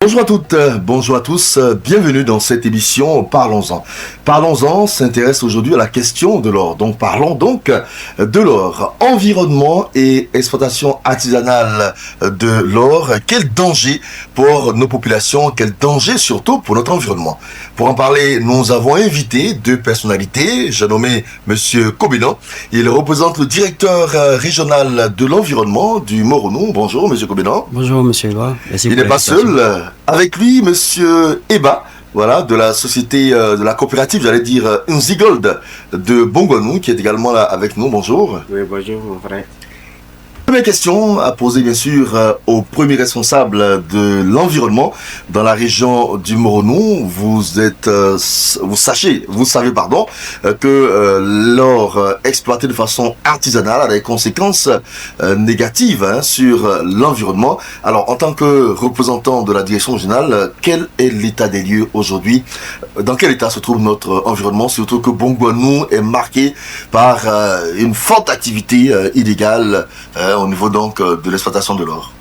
Bonjour à toutes, bonjour à tous, bienvenue dans cette émission Parlons-en. Parlons-en s'intéresse aujourd'hui à la question de l'or. Donc parlons donc de l'or. Environnement et exploitation artisanale de l'or. Quel danger pour nos populations, quel danger surtout pour notre environnement. Pour en parler, nous avons invité deux personnalités. J'ai nommé Monsieur Kobenan. Il représente le directeur régional de l'environnement du Moronou. Bonjour Monsieur Kobenan. Bonjour Monsieur Eba. Il n'est pas seul. Avec lui, Monsieur Eba, voilà, de la société, de la coopérative, j'allais dire, Nzigold de Bongouanou, qui est également là avec nous. Bonjour. Oui, bonjour, mon frère. Première question à poser, bien sûr, au premier responsable de l'environnement dans la région du Moronou. Vous savez, que l'or exploité de façon artisanale a des conséquences négatives sur l'environnement. Alors, en tant que représentant de la direction régionale, quel est l'état des lieux aujourd'hui? Dans quel état se trouve notre environnement? Surtout que Bongouanou est marqué par une forte activité illégale au niveau donc de l'exploitation de l'or.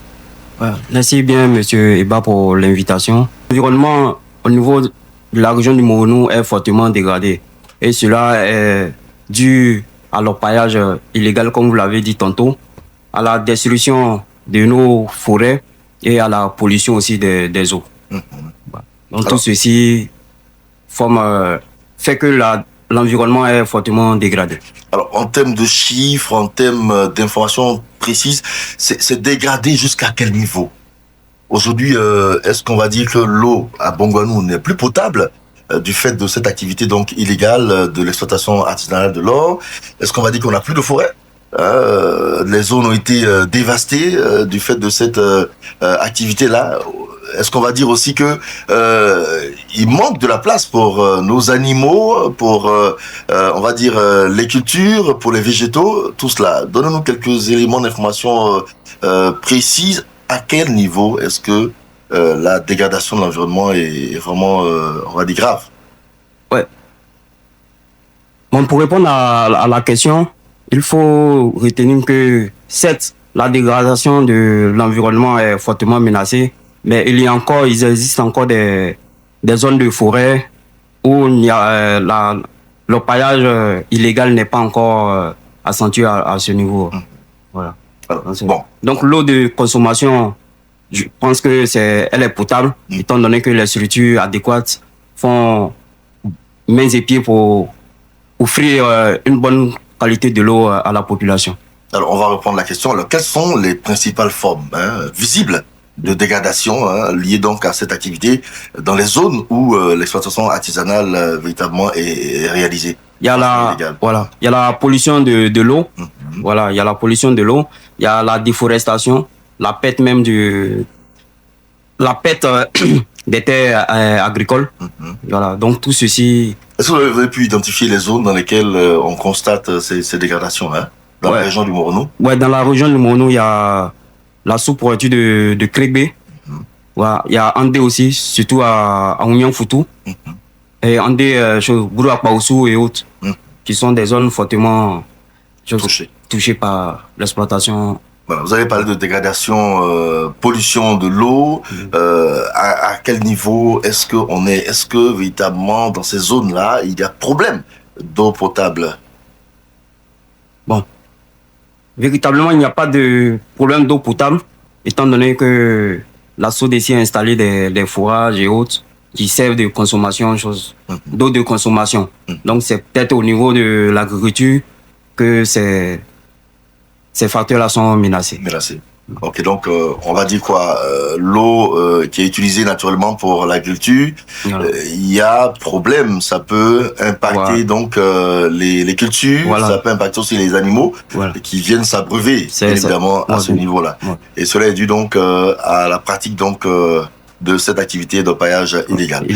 Merci bien Monsieur Eba pour l'invitation. L'environnement au niveau de la région du Moronou est fortement dégradé. Et cela est dû à l'orpaillage illégal, comme vous l'avez dit tantôt, à la destruction de nos forêts et à la pollution aussi des eaux. Donc alors, tout ceci fait que l'environnement est fortement dégradé. Alors, en termes de chiffres, en termes d'informations précises, c'est dégradé jusqu'à quel niveau? Aujourd'hui, est-ce qu'on va dire que l'eau à Bongouanou n'est plus potable du fait de cette activité donc illégale de l'exploitation artisanale de l'or? Est-ce qu'on va dire qu'on n'a plus de forêt? Les zones ont été dévastées du fait de cette activité-là. Est-ce qu'on va dire aussi que il manque de la place pour nos animaux, pour on va dire les cultures, pour les végétaux, tout cela? Donnez-nous quelques éléments d'information précises. À quel niveau est-ce que la dégradation de l'environnement est vraiment, on va dire, grave? Ouais. Bon, pour répondre à la question, il faut retenir que certes, la dégradation de l'environnement est fortement menacée, mais il existe encore des zones de forêt où l'orpaillage illégal n'est pas encore accentué à ce niveau. Voilà. Bon. Donc l'eau de consommation, je pense que elle est potable, étant donné que les structures adéquates font mains et pieds pour offrir une bonne qualité de l'eau à la population. Alors on va reprendre la question. Alors, quelles sont les principales formes visibles de dégradation liées donc à cette activité dans les zones où l'exploitation artisanale véritablement est réalisée? Il y a la pollution de l'eau. Voilà, il y a la pollution de l'eau, il y a la déforestation, la perte même des terres agricoles. Voilà, donc tout ceci. Est-ce que vous avez pu identifier les zones dans lesquelles on constate ces dégradations dans la région du Moronou? Ouais, dans la région du Moronou, il y a la sous-préfecture de Krébé. Voilà, il y a Andé aussi, surtout à Ounian-Foutou. Et Andé, Bourou-Akbaoussou et autres, qui sont des zones fortement touchées par l'exploitation. Voilà, vous avez parlé de dégradation, pollution de l'eau. À quel niveau est-ce que véritablement dans ces zones-là, il y a problème d'eau potable? Bon, véritablement, il n'y a pas de problème d'eau potable, étant donné que la SODECI a installé des forages et autres qui servent de consommation, d'eau de consommation. Donc, c'est peut-être au niveau de l'agriculture que ces facteurs-là sont menacés. Ok, donc on va dire quoi? L'eau qui est utilisée naturellement pour l'agriculture, il y a problème. Ça peut impacter donc les cultures, ça peut impacter aussi les animaux qui viennent s'abreuver, évidemment, à ce niveau-là. Et cela est dû donc à la pratique donc de cette activité d'orpaillage illégal.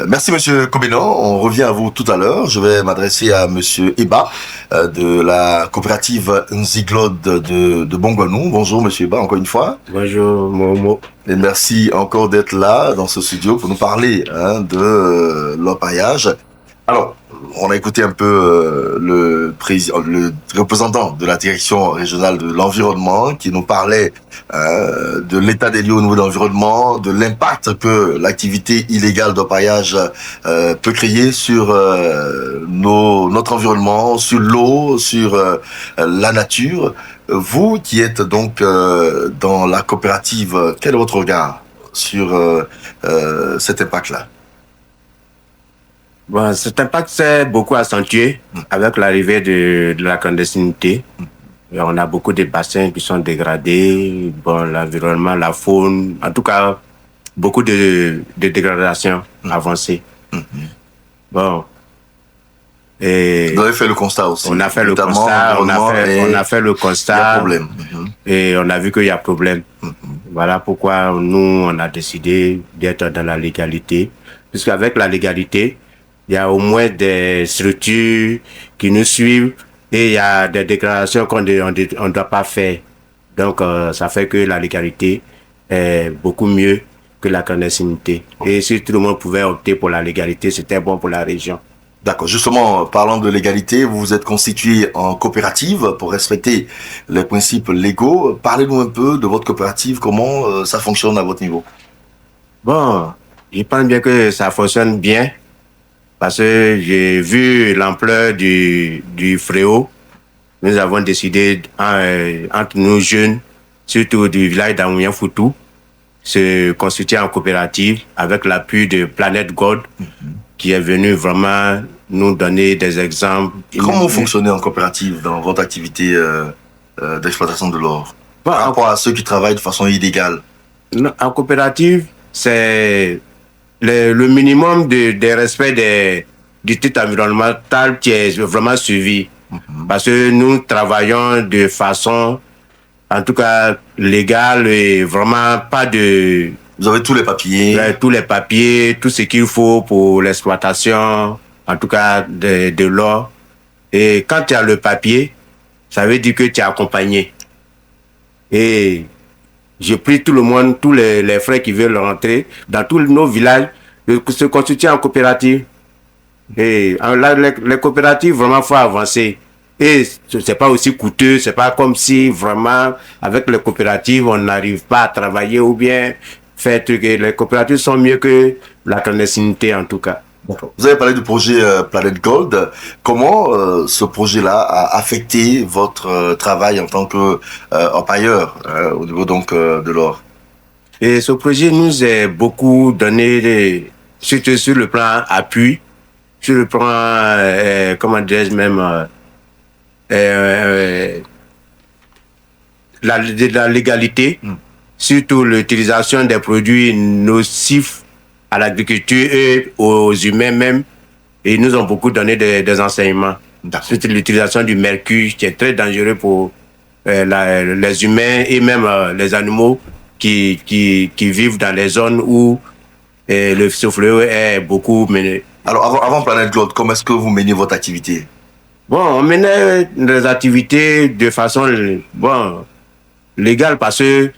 Merci Monsieur Kobenan, on revient à vous tout à l'heure. Je vais m'adresser à Monsieur Eba de la coopérative Nzigold de Bongouanou. Bonjour Monsieur Eba, encore une fois. Bonjour Momo. Et merci encore d'être là dans ce studio pour nous parler de l'orpaillage. Alors, on a écouté un peu le le représentant de la direction régionale de l'environnement qui nous parlait de l'état des lieux au niveau de l'environnement, de l'impact que l'activité illégale d'orpaillage peut créer sur notre environnement, sur l'eau, sur la nature. Vous qui êtes donc dans la coopérative, quel est votre regard sur cet impact-là? Bon, cet impact s'est beaucoup accentué avec l'arrivée de la clandestinité. Et on a beaucoup de bassins qui sont dégradés, bon, l'environnement, la faune, en tout cas, beaucoup de dégradation avancée. Bon. Et vous avez fait le constat aussi. On a fait le constat, on a fait le constat. Il y a problème. Et on a vu qu'il y a problème. Voilà pourquoi nous, on a décidé d'être dans la légalité. Puisqu'avec la légalité, il y a au moins des structures qui nous suivent et il y a des déclarations qu'on ne doit pas faire. Donc, ça fait que la légalité est beaucoup mieux que la clandestinité. Et si tout le monde pouvait opter pour la légalité, c'était bon pour la région. D'accord. Justement, parlant de légalité, vous vous êtes constitué en coopérative pour respecter les principes légaux. Parlez-nous un peu de votre coopérative, comment ça fonctionne à votre niveau. Bon, je pense bien que ça fonctionne bien parce que j'ai vu l'ampleur du fléau. Nous avons décidé, entre nous jeunes, surtout du village d'Amounian-Foutou, se constituer en coopérative avec l'appui de Planète Gold, qui est venu vraiment nous donner des exemples. Comment vous fonctionnez en coopérative dans votre activité d'exploitation de l'or par rapport à ceux qui travaillent de façon illégale? En coopérative, c'est le minimum de respect du titre environnemental qui est vraiment suivi. Parce que nous travaillons de façon, en tout cas, légale et vraiment pas de... Vous avez tous les papiers? Tous les papiers, tout ce qu'il faut pour l'exploitation, en tout cas de l'or. Et quand tu as le papier, ça veut dire que tu es accompagné. Et je prie tout le monde, tous les frères qui veulent rentrer, dans tous nos villages, de se constituer en coopérative. Et là, les coopératives, vraiment, faut avancer. Et c'est pas aussi coûteux, c'est pas comme si vraiment, avec les coopératives, on n'arrive pas à travailler ou bien faire truc. Et les coopératives sont mieux que la clandestinité, en tout cas. Vous avez parlé du projet Planète Gold. Comment ce projet-là a affecté votre travail en tant qu'orpailleur au niveau donc de l'or? Et ce projet nous a beaucoup donné, surtout sur le plan appui, sur le plan, comment dirais-je même, la légalité, surtout l'utilisation des produits nocifs à l'agriculture et aux humains même. Et ils nous ont beaucoup donné des enseignements. Surtout l'utilisation du mercure qui est très dangereux pour les humains et même les animaux qui vivent dans les zones où le fléau est beaucoup mené. Alors avant Planète Gold, comment est-ce que vous menez votre activité? Bon, on menait des activités de façon légale parce que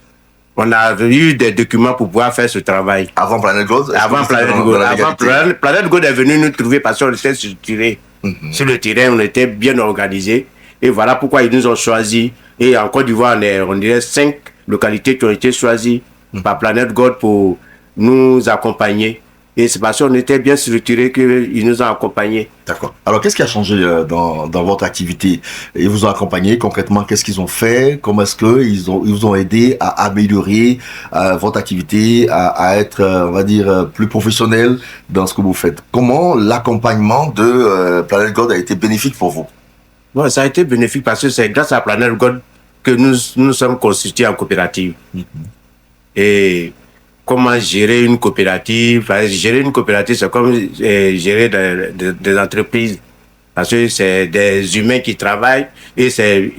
on a eu des documents pour pouvoir faire ce travail. Avant Planète Gold? Avant Planète Gold. Planète Gold est venu nous trouver parce qu'on était structuré. Sur le terrain, on était bien organisé. Et voilà pourquoi ils nous ont choisis. Et en Côte d'Ivoire, on dirait 5 localités qui ont été choisies par Planète Gold pour nous accompagner. Et c'est parce qu'on était bien structurés qu'ils nous ont accompagnés. D'accord. Alors, qu'est-ce qui a changé dans votre activité? Ils vous ont accompagné concrètement? Qu'est-ce qu'ils ont fait? Comment est-ce qu'ils vous ont aidé à améliorer votre activité, à être, on va dire, plus professionnel dans ce que vous faites? Comment l'accompagnement de Planète Gold a été bénéfique pour vous? Bon, ça a été bénéfique parce que c'est grâce à Planète Gold que nous sommes constitués en coopérative. Et comment gérer une coopérative? Gérer une coopérative, c'est comme gérer des entreprises. Parce que c'est des humains qui travaillent et c'est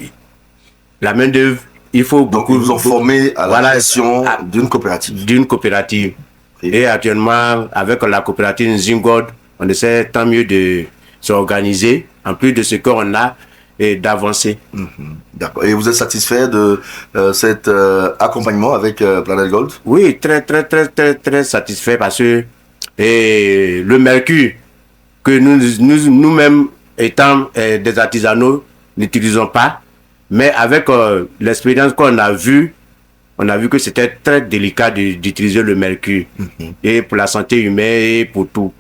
la main-d'œuvre. Il faut beaucoup. Donc, ils vous ont formé à la gestion d'une coopérative. D'une coopérative. Et actuellement, avec la coopérative Zingod, on essaie tant mieux de s'organiser, en plus de ce qu'on a, et d'avancer. D'accord. Et vous êtes satisfait de cet accompagnement avec Planète Gold? Oui, très satisfait parce que le mercure que nous-mêmes étant des artisanaux, n'utilisons pas. Mais avec l'expérience qu'on a vue, on a vu que c'était très délicat d'utiliser le mercure. Et pour la santé humaine et pour tout.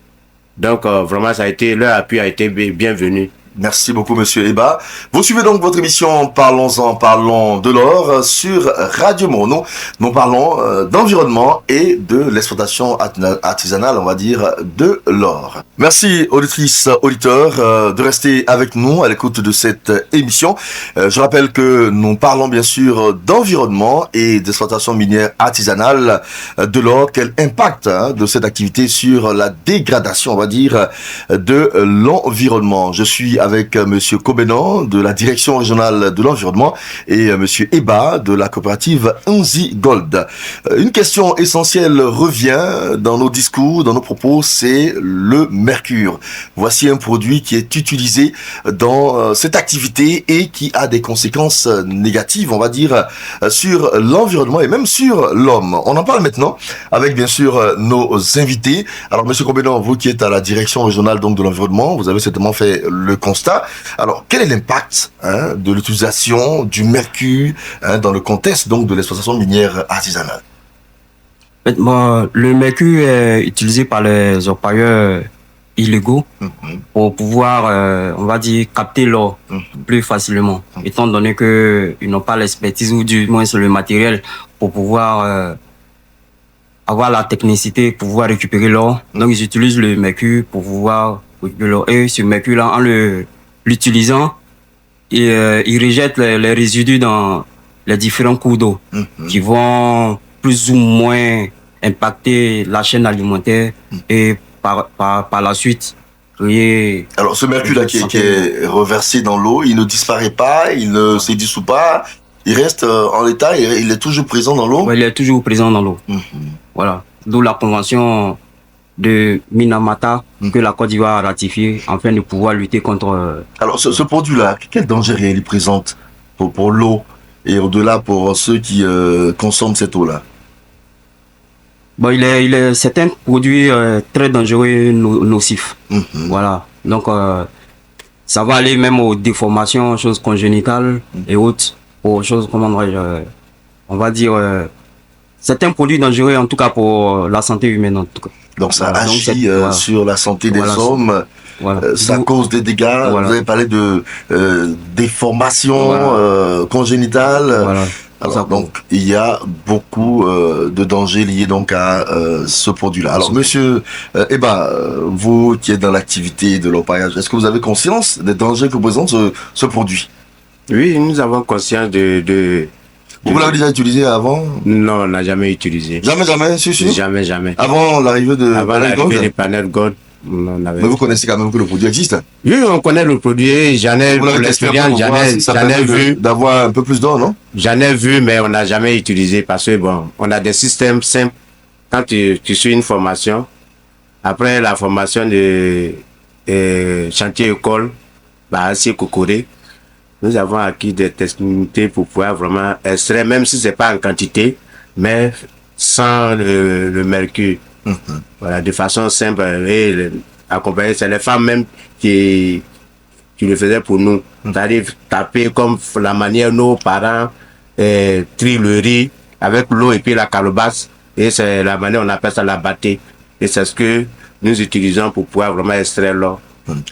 Donc, vraiment, leur appui a été bienvenu. Merci beaucoup, Monsieur Eba. Vous suivez donc votre émission Parlons-en, parlons de l'or sur Radio Mono. Nous parlons d'environnement et de l'exploitation artisanale, on va dire, de l'or. Merci, auditrices, auditeurs, de rester avec nous à l'écoute de cette émission. Je rappelle que nous parlons bien sûr d'environnement et d'exploitation minière artisanale de l'or. Quel impact de cette activité sur la dégradation, on va dire, de l'environnement. Je suis avec Monsieur Kobenan de la direction régionale de l'environnement et Monsieur Eba de la coopérative Unzi Gold. Une question essentielle revient dans nos discours, dans nos propos, c'est le mercure. Voici un produit qui est utilisé dans cette activité et qui a des conséquences négatives, on va dire, sur l'environnement et même sur l'homme. On en parle maintenant avec bien sûr nos invités. Alors Monsieur Kobenan, vous qui êtes à la direction régionale donc de l'environnement, vous avez certainement fait le constat. Alors, quel est l'impact de l'utilisation du mercure dans le contexte donc de l'exploitation minière artisanale? Le mercure est utilisé par les orpailleurs illégaux pour pouvoir, on va dire, capter l'or plus facilement, étant donné qu'ils n'ont pas l'expertise ou du moins le matériel pour pouvoir avoir la technicité pour pouvoir récupérer l'or. Donc, ils utilisent le mercure pour pouvoir récupérer l'or. Et ce mercure-là, en l'utilisant, ils rejettent les résidus dans les différents cours d'eau qui vont plus ou moins impacter la chaîne alimentaire et par la suite créer... Alors, ce mercure-là qui est reversé dans l'eau, il ne disparaît pas, il ne se dissout pas, il reste en l'état, il est toujours présent dans l'eau? Oui, il est toujours présent dans l'eau. Voilà. D'où la convention de Minamata que la Côte d'Ivoire a ratifiée afin de pouvoir lutter contre... Alors, ce produit-là, quel danger réel il présente pour l'eau et au-delà pour ceux qui consomment cette eau-là? Bon, c'est un produit très dangereux et nocif. Voilà. Donc, ça va aller même aux déformations, choses congénitales et autres, aux choses, on va dire, c'est un produit dangereux en tout cas pour la santé humaine en tout cas. Donc ça agit sur la santé des hommes, ça cause des dégâts. Vous avez parlé de déformations congénitales. Alors, donc il y a beaucoup de dangers liés donc à ce produit-là. Alors Monsieur Eba, vous qui êtes dans l'activité de l'orpaillage, est-ce que vous avez conscience des dangers que présente ce produit? Oui, nous avons conscience de... Vous l'avez déjà utilisé avant? Non, on n'a jamais utilisé. Jamais, sûr? Jamais. Avant l'arrivée de Panel Gold, mais vous connaissez quand même que le produit existe? Oui, on connaît le produit. J'en ai pour l'expérience, j'en ai vu. D'avoir un peu plus d'or, non? J'en ai vu, mais on n'a jamais utilisé parce que bon, on a des systèmes simples. Quand tu suis une formation, après la formation de chantier école, c'est Kokoré. Nous avons acquis des techniques pour pouvoir vraiment extraire, même si c'est pas en quantité, mais sans le mercure. Voilà, de façon simple et accompagner. C'est les femmes même qui le faisaient pour nous. C'est-à-dire taper comme la manière nos parents trient le riz avec l'eau et puis la calebasse. Et c'est la manière, on appelle ça la battée. Et c'est ce que nous utilisons pour pouvoir vraiment extraire l'or.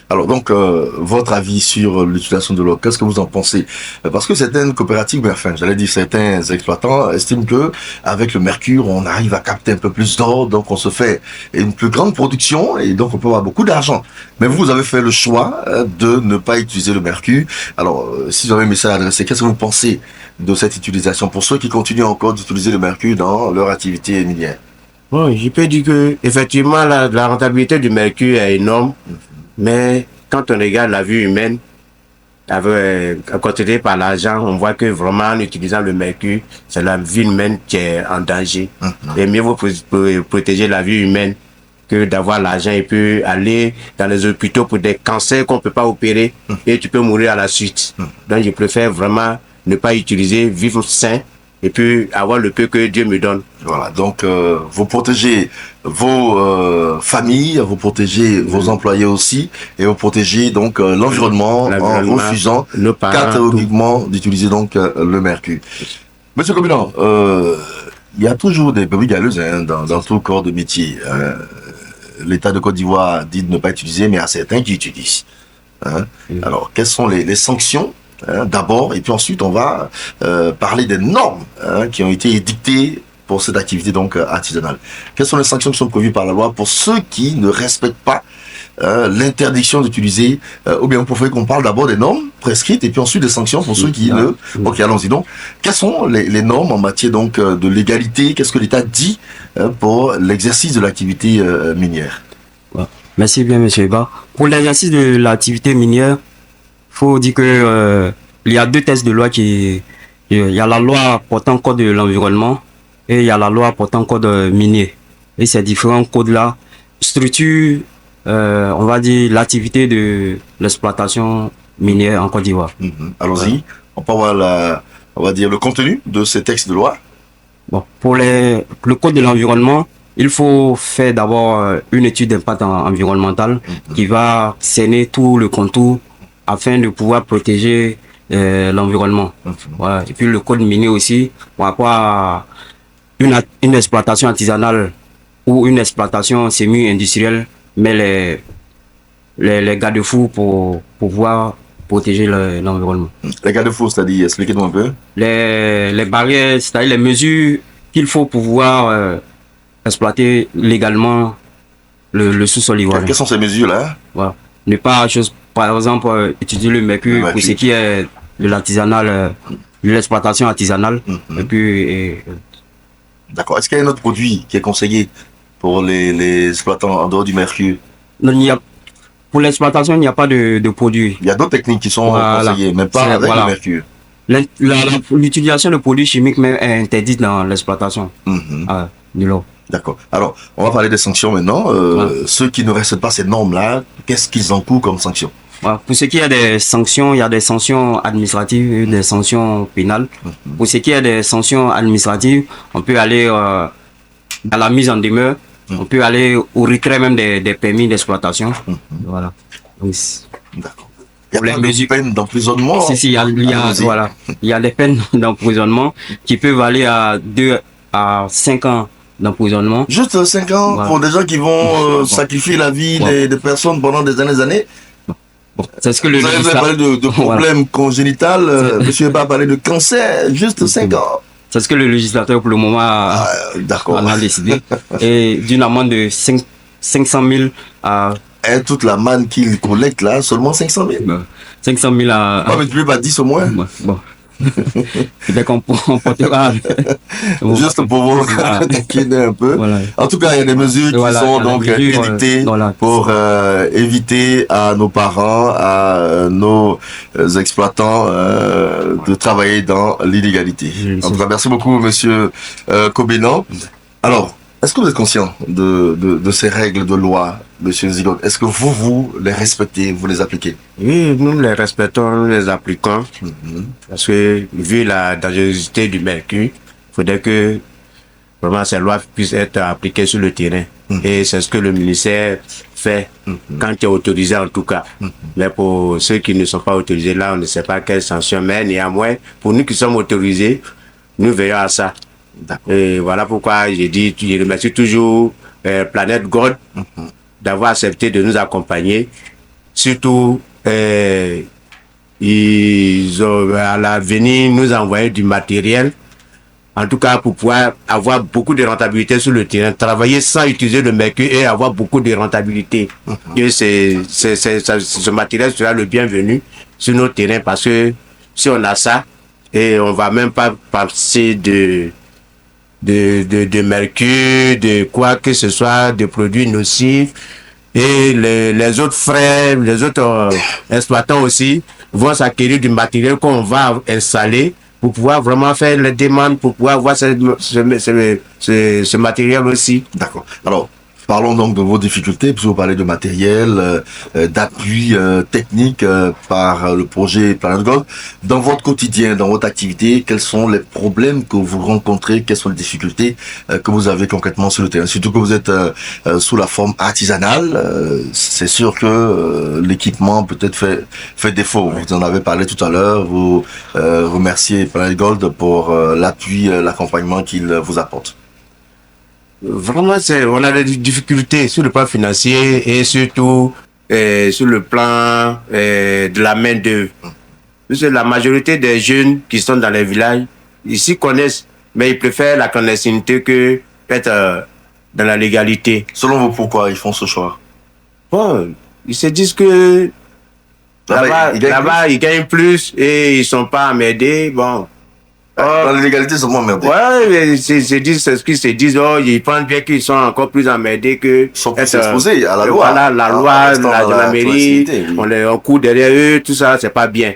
Alors donc, votre avis sur l'utilisation de l'eau, qu'est-ce que vous en pensez? Parce que certaines coopératives, mais enfin, j'allais dire certains exploitants estiment que avec le mercure, on arrive à capter un peu plus d'or, donc on se fait une plus grande production et donc on peut avoir beaucoup d'argent. Mais vous avez fait le choix de ne pas utiliser le mercure. Alors, si vous avez un message à adresser, qu'est-ce que vous pensez de cette utilisation pour ceux qui continuent encore d'utiliser le mercure dans leur activité minière? Bon, je peux dire que effectivement la rentabilité du mercure est énorme. Mais quand on regarde la vie humaine, contrôlée par l'argent, on voit que vraiment en utilisant le mercure, c'est la vie humaine qui est en danger. Et mieux vaut protéger la vie humaine que d'avoir l'argent et puis aller dans les hôpitaux pour des cancers qu'on ne peut pas opérer et tu peux mourir à la suite. Donc je préfère vraiment ne pas utiliser, vivre sain et puis avoir le peu que Dieu me donne. Voilà, donc vous protégez vos familles, vous protégez vos employés aussi, et vous protégez donc l'environnement en refusant catégoriquement d'utiliser donc le mercure. Monsieur Kobinan, il y a toujours des brebis galeuses dans tout corps de métier. L'État de Côte d'Ivoire dit de ne pas utiliser, mais il y a certains qui utilisent. Alors, quelles sont les sanctions d'abord, et puis ensuite on va parler des normes qui ont été édictées pour cette activité donc artisanale. Quelles sont les sanctions qui sont prévues par la loi pour ceux qui ne respectent pas l'interdiction d'utiliser, ou bien vous préférez qu'on parle d'abord des normes prescrites et puis ensuite des sanctions pour ceux qui ne... Ok, allons-y donc. Quelles sont les normes en matière donc de légalité? Qu'est-ce que l'État dit pour l'exercice de l'activité minière? Merci bien, monsieur Eba. Pour l'exercice de l'activité minière, faut dire que il y a deux textes de loi il y a la loi portant code de l'environnement et il y a la loi portant code minier. Et ces différents codes-là structurent, on va dire, l'activité de l'exploitation minière en Côte d'Ivoire. Allons-y. On peut voir on va dire le contenu de ces textes de loi. Bon, pour le code de l'environnement, il faut faire d'abord une étude d'impact environnemental qui va cerner tout le contour afin de pouvoir protéger l'environnement. Voilà. Et puis le code minier aussi, par rapport à une exploitation artisanale ou une exploitation semi-industrielle, mais les garde-fous pour pouvoir protéger l'environnement. Les garde-fous, c'est-à-dire, expliquez-nous un peu. Les barrières, c'est-à-dire les mesures qu'il faut pouvoir exploiter légalement le sous-sol ivoirien. Quelles sont ces mesures-là? Voilà. Ne pas, par exemple, utiliser le mercure pour ce qui est de l'artisanal, de l'exploitation artisanale. Et puis, d'accord. Est-ce qu'il y a un autre produit qui est conseillé pour les exploitants en dehors du mercure? Non, pour l'exploitation, il n'y a pas de produit. Il y a d'autres techniques qui sont conseillées, mais pas avec le mercure. L'utilisation de produits chimiques même est interdite dans l'exploitation de l'eau. D'accord. Alors, on va parler des sanctions maintenant. Ceux qui ne respectent pas ces normes-là, qu'est-ce qu'ils encourent comme sanctions? Pour ce qui est des sanctions, il y a des sanctions administratives et des sanctions pénales. Pour ce qui est des sanctions administratives, on peut aller dans la mise en demeure, on peut aller au retrait même des permis d'exploitation. Voilà. D'accord. Il y a des peines d'emprisonnement. Si, il y a des peines d'emprisonnement qui peuvent aller à 2 à 5 ans d'emprisonnement. Juste 5 ans pour des gens qui vont sacrifier la vie des personnes pendant des années. C'est ce que vous avez parlé de problèmes congénital, monsieur Eba a parlé de cancer, juste 5 ans. C'est ce que le législateur pour le moment a décidé. Et d'une amende de 500 000 à... Et toute la manne qu'il collecte là, seulement 500 000. 500 000 à... mais tu peux pas 10 au moins. Bon. Peut-être qu'on portera... Juste pour vous taquiner un peu. Voilà. En tout cas, il y a des mesures qui sont donc édictées pour éviter à nos parents, à nos exploitants de travailler dans l'illégalité. En tout cas, merci beaucoup, monsieur Kobinan. Alors, est-ce que vous êtes conscient de ces règles de loi, monsieur Zigot? Est-ce que vous les respectez, vous les appliquez? Oui, nous les respectons, nous les appliquons. Parce que, vu la dangerosité du mercure, il faudrait que vraiment ces lois puissent être appliquées sur le terrain. Et c'est ce que le ministère fait quand il est autorisé en tout cas. Mais pour ceux qui ne sont pas autorisés, là, on ne sait pas quelles sanctions. Mais néanmoins, pour nous qui sommes autorisés, nous veillons à ça. Et voilà pourquoi j'ai dit, je remercie toujours Planète God d'avoir accepté de nous accompagner. Surtout, ils ont à l'avenir nous envoyé du matériel, en tout cas pour pouvoir avoir beaucoup de rentabilité sur le terrain, travailler sans utiliser le mercure et avoir beaucoup de rentabilité. Et ce matériel sera le bienvenu sur nos terrains parce que si on a ça, et on va même pas passer de mercure, de quoi que ce soit, de produits nocifs. Et les autres frères, les autres exploitants aussi vont s'acquérir du matériel qu'on va installer pour pouvoir vraiment faire les demandes, pour pouvoir avoir ce matériel aussi. D'accord. Alors, Parlons donc de vos difficultés, puisque vous parlez de matériel, d'appui technique par le projet Planet Gold. Dans votre quotidien, dans votre activité, quels sont les problèmes que vous rencontrez, quelles sont les difficultés que vous avez concrètement sur le terrain? Surtout que vous êtes sous la forme artisanale, c'est sûr que l'équipement peut-être fait défaut. Vous en avez parlé tout à l'heure, vous remerciez Planet Gold pour l'appui, l'accompagnement qu'il vous apporte. Vraiment, on a des difficultés sur le plan financier et surtout sur le plan de la main-d'œuvre. Parce que la majorité des jeunes qui sont dans les villages, ici connaissent, mais ils préfèrent la clandestinité que être dans la légalité. Selon vous, pourquoi ils font ce choix? Bon, ils se disent que là-bas, ils gagnent plus et ils sont pas emmerdés. Bon. Dans l'illégalité, c'est moins merdé. Ouais, mais c'est ce qu'ils se disent. Oh, ils pensent bien qu'ils sont encore plus emmerdés que. Ils sont plus exposés à la loi. Voilà, la loi, la mairie, on court derrière eux, tout ça, c'est pas bien.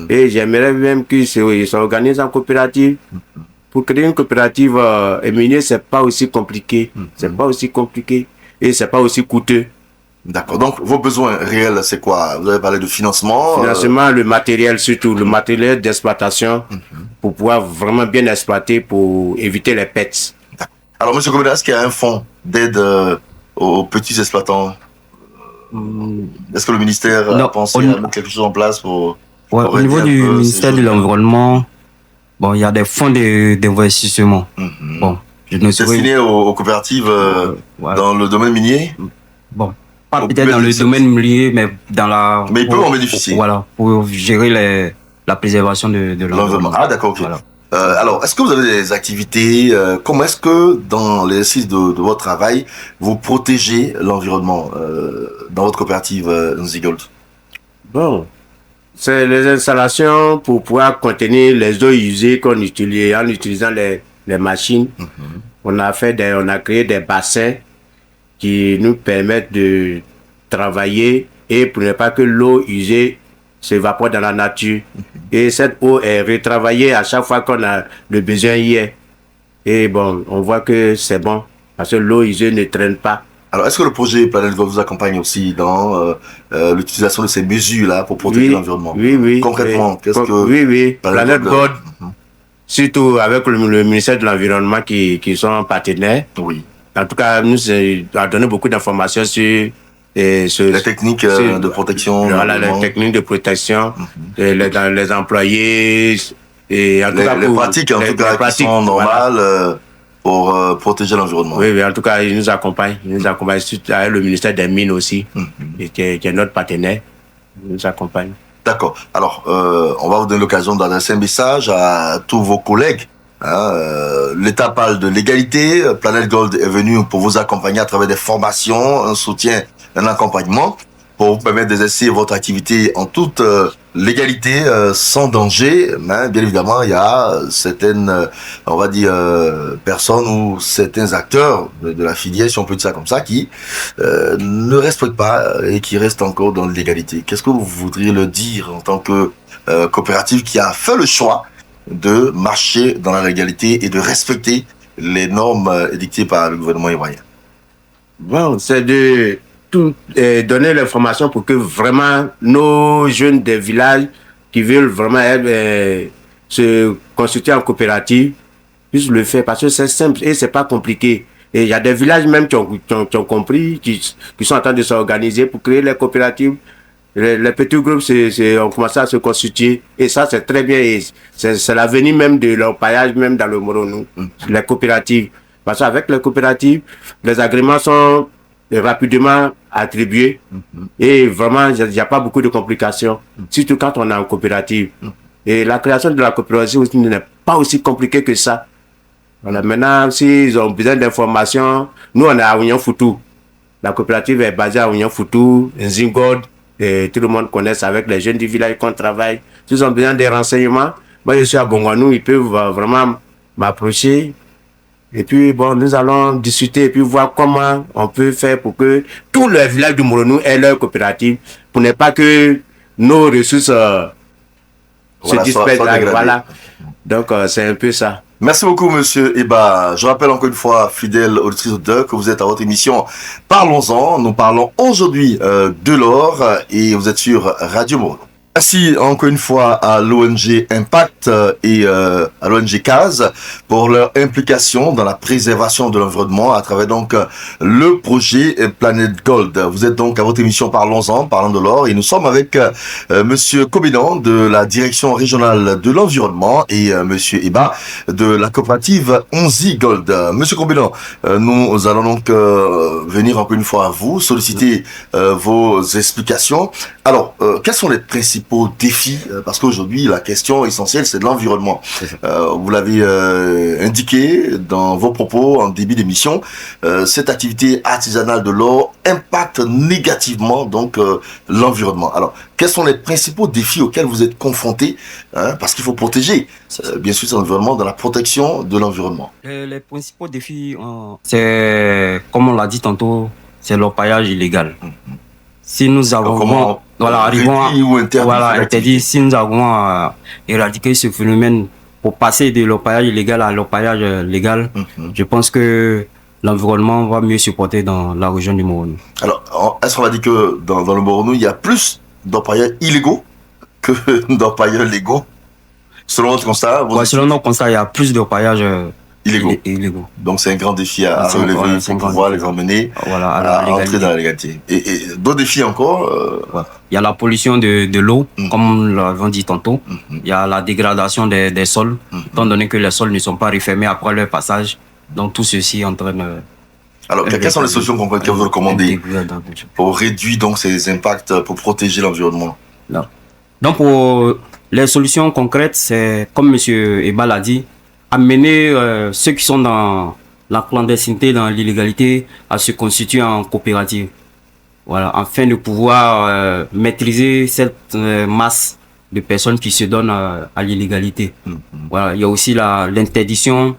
Et j'aimerais même qu'ils s'organisent en coopérative. Pour créer une coopérative éminée, c'est pas aussi compliqué. C'est pas aussi compliqué. Et c'est pas aussi coûteux. D'accord. Donc, vos besoins réels, c'est quoi? Vous avez parlé de financement. Financement, le matériel surtout, le matériel d'exploitation pour pouvoir vraiment bien exploiter pour éviter les pertes. Alors, M. Komeda, est-ce qu'il y a un fonds d'aide aux petits exploitants? Est-ce que le ministère a pensé à mettre quelque chose en place pour au niveau du ministère de l'Environnement, bon, il y a des fonds d'investissement. Bon, je ne sais pas. Destinés aux coopératives dans le domaine minier? Bon. Pas peut-être dans le domaine minier, mais dans la... Mais ils peuvent en bénéficier. Voilà, pour gérer la préservation de l'environnement. Ah d'accord, ok. Voilà. Alors, est-ce que vous avez des activités, comment est-ce que dans l'exercice de votre travail, vous protégez l'environnement dans votre coopérative Nzigold? Bon, c'est les installations pour pouvoir contenir les eaux usées qu'on utilise en utilisant les machines. On a créé des bassins qui nous permettent de travailler et pour ne pas que l'eau usée s'évapore dans la nature. Et cette eau est retravaillée à chaque fois qu'on a le besoin y est. Et bon, on voit que c'est bon parce que l'eau usée ne traîne pas. Alors, est-ce que le projet Planet Gold vous accompagne aussi dans l'utilisation de ces mesures-là pour protéger l'environnement? Oui. Concrètement, qu'est-ce que... Oui. Planet Gold, surtout avec le ministère de l'Environnement qui sont partenaires. Oui. En tout cas, nous a donné beaucoup d'informations sur les techniques de protection. Voilà, les techniques de protection, les employés, et en tout cas, les pratiques, en tout cas, qui sont normales pour protéger l'environnement. Oui, en tout cas, ils nous accompagnent. Ils nous accompagnent avec le ministère des Mines aussi, qui est notre partenaire. Ils nous accompagnent. D'accord. Alors, on va vous donner l'occasion d'adresser un message à tous vos collègues. L'État parle de l'égalité. Planet Gold est venu pour vous accompagner à travers des formations, un soutien, un accompagnement pour vous permettre d'exercer votre activité en toute légalité, sans danger. Mais bien évidemment, il y a certaines, on va dire, personnes ou certains acteurs de la filière, si on peut dire ça comme ça, qui ne respectent pas et qui restent encore dans l'illégalité. Qu'est-ce que vous voudriez leur dire en tant que coopérative qui a fait le choix de marcher dans la légalité et de respecter les normes édictées par le gouvernement ivoirien? Bon, c'est de tout donner l'information pour que vraiment nos jeunes des villages qui veulent vraiment se constituer en coopérative puissent le faire parce que c'est simple et c'est pas compliqué. Et il y a des villages même qui ont compris, qui sont en train de s'organiser pour créer les coopératives. Les petits groupes ont commencé à se constituer et ça c'est très bien et c'est l'avenir même de l'orpaillage même dans le Moronou, les coopératives. Parce qu'avec les coopératives, les agréments sont rapidement attribués et vraiment il n'y a pas beaucoup de complications, surtout quand on est en coopérative. Et la création de la coopérative aussi n'est pas aussi compliquée que ça. Voilà, maintenant, s'ils ont besoin d'informations, nous on est à Oignon Foutou. La coopérative est basée à Oignon Foutou, Nzigold. Et tout le monde connaît avec les jeunes du village qu'on travaille. S'ils ont besoin des renseignements, moi je suis à Bongwanou, ils peuvent vraiment m'approcher. Et puis bon, nous allons discuter et puis voir comment on peut faire pour que tous les villages du Moronou aient leur coopérative, pour ne pas que nos ressources se dispersent. Voilà. Donc c'est un peu ça. Merci beaucoup, monsieur Eba. Je rappelle encore une fois, fidèle auditrice auditeur, que vous êtes à votre émission Parlons-en. Nous parlons aujourd'hui de l'or et vous êtes sur Radio Moro. Merci encore une fois à l'ONG Impact et à l'ONG CASE pour leur implication dans la préservation de l'environnement à travers donc le projet Planet Gold. Vous êtes donc à votre émission Parlons-en, parlant de l'or, et nous sommes avec monsieur Kobinan de la direction régionale de l'environnement et monsieur Eba de la coopérative Onzi Gold. Monsieur Kobinan, nous allons donc venir encore une fois à vous, solliciter vos explications. Alors, quels sont les principaux défis, parce qu'aujourd'hui la question essentielle c'est de l'environnement. Vous l'avez indiqué dans vos propos en début d'émission, cette activité artisanale de l'or impacte négativement donc l'environnement. Alors, quels sont les principaux défis auxquels vous êtes confrontés, parce qu'il faut protéger bien sûr cet environnement, dans la protection de l'environnement. Les principaux défis, c'est, comme on l'a dit tantôt, c'est l'orpaillage illégal. Si nous avons arrivons à interdire, si nous avons à éradiquer ce phénomène pour passer de l'orpaillage illégal à l'orpaillage légal, je pense que l'environnement va mieux se porter dans la région du Moronou. Alors, est-ce qu'on va dire que dans le Moronou, il y a plus d'orpailleurs illégaux que d'orpailleurs légaux? Selon notre constat, selon notre constat, il y a plus d'orpaillage illégaux. Donc c'est un grand défi à relever pour pouvoir les emmener à entrer dans la légalité. Et d'autres défis encore Il y a la pollution de l'eau, comme nous l'avons dit tantôt. Il y a la dégradation des sols, étant donné que les sols ne sont pas refermés après leur passage. Donc tout ceci entraîne... Alors, quelles sont les solutions concrètes que vous recommandez pour réduire donc ces impacts, pour protéger l'environnement? Donc pour les solutions concrètes, c'est comme M. Eba l'a dit, amener ceux qui sont dans la clandestinité, dans l'illégalité, à se constituer en coopérative. Voilà, afin de pouvoir maîtriser cette masse de personnes qui se donnent à l'illégalité. Voilà, il y a aussi l'interdiction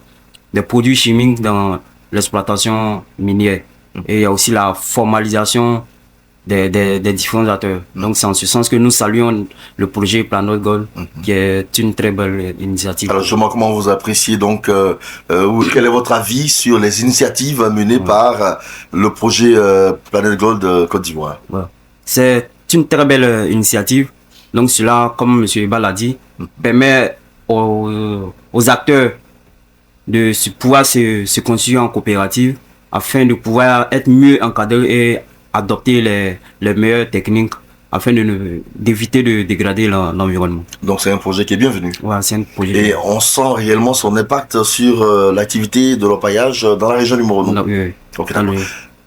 des produits chimiques dans l'exploitation minière. Et il y a aussi la formalisation des différents acteurs. Donc c'est en ce sens que nous saluons le projet Planet Gold, qui est une très belle initiative. Alors justement, comment vous appréciez donc, quel est votre avis sur les initiatives menées par le projet Planet Gold Côte d'Ivoire? C'est une très belle initiative. Donc cela, comme M. Eba l'a dit, permet aux acteurs de pouvoir se constituer en coopérative afin de pouvoir être mieux encadrés et adopter les meilleures techniques afin d'éviter de dégrader l'environnement. Donc c'est un projet qui est bienvenu. C'est un projet. Et on sent réellement son impact sur l'activité de l'orpaillage dans la région du Moronou. Oui.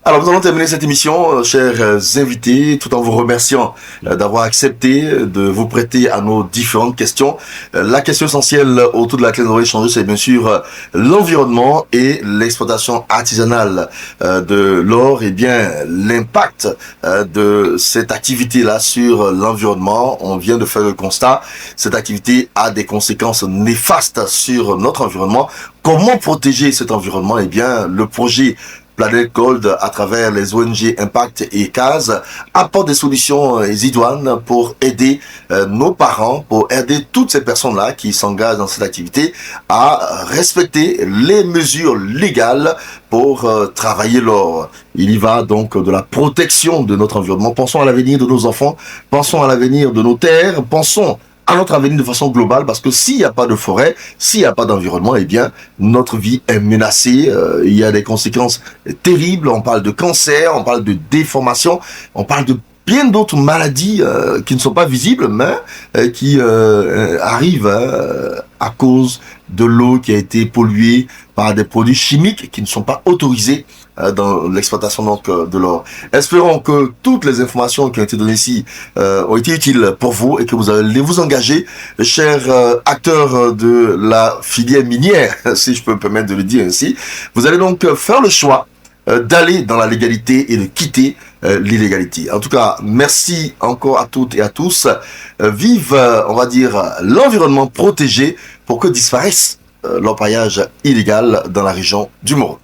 Alors, nous allons terminer cette émission, chers invités, tout en vous remerciant d'avoir accepté de vous prêter à nos différentes questions. La question essentielle autour de laquelle nous allons échanger, c'est bien sûr l'environnement et l'exploitation artisanale de l'or et bien l'impact de cette activité-là sur l'environnement. On vient de faire le constat, cette activité a des conséquences néfastes sur notre environnement. Comment protéger cet environnement? Eh bien, le projet Planet Gold, à travers les ONG Impact et CASE, apporte des solutions idoines pour aider nos parents, pour aider toutes ces personnes-là qui s'engagent dans cette activité à respecter les mesures légales pour travailler l'or. Il y va donc de la protection de notre environnement. Pensons à l'avenir de nos enfants, pensons à l'avenir de nos terres, pensons à notre avenir de façon globale, parce que s'il n'y a pas de forêt, s'il n'y a pas d'environnement, eh bien, notre vie est menacée. Il y a des conséquences terribles. On parle de cancer, on parle de déformation, on parle de bien d'autres maladies qui ne sont pas visibles, mais qui arrivent à cause de l'eau qui a été polluée par des produits chimiques qui ne sont pas autorisés dans l'exploitation de l'or. Espérons que toutes les informations qui ont été données ici ont été utiles pour vous et que vous allez vous engager, chers acteurs de la filière minière, si je peux me permettre de le dire ainsi. Vous allez donc faire le choix d'aller dans la légalité et de quitter l'illégalité. En tout cas, merci encore à toutes et à tous. Vive, on va dire, l'environnement protégé pour que disparaisse l'orpaillage illégal dans la région du Moronou.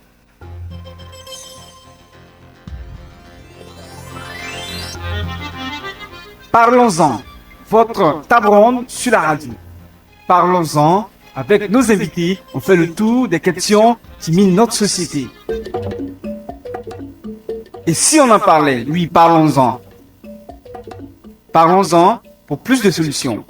Parlons-en, votre table ronde sur la radio. Parlons-en Avec nos invités, on fait le tour des questions qui minent notre société. Et si on en parlait, oui, parlons-en. Parlons-en pour plus de solutions.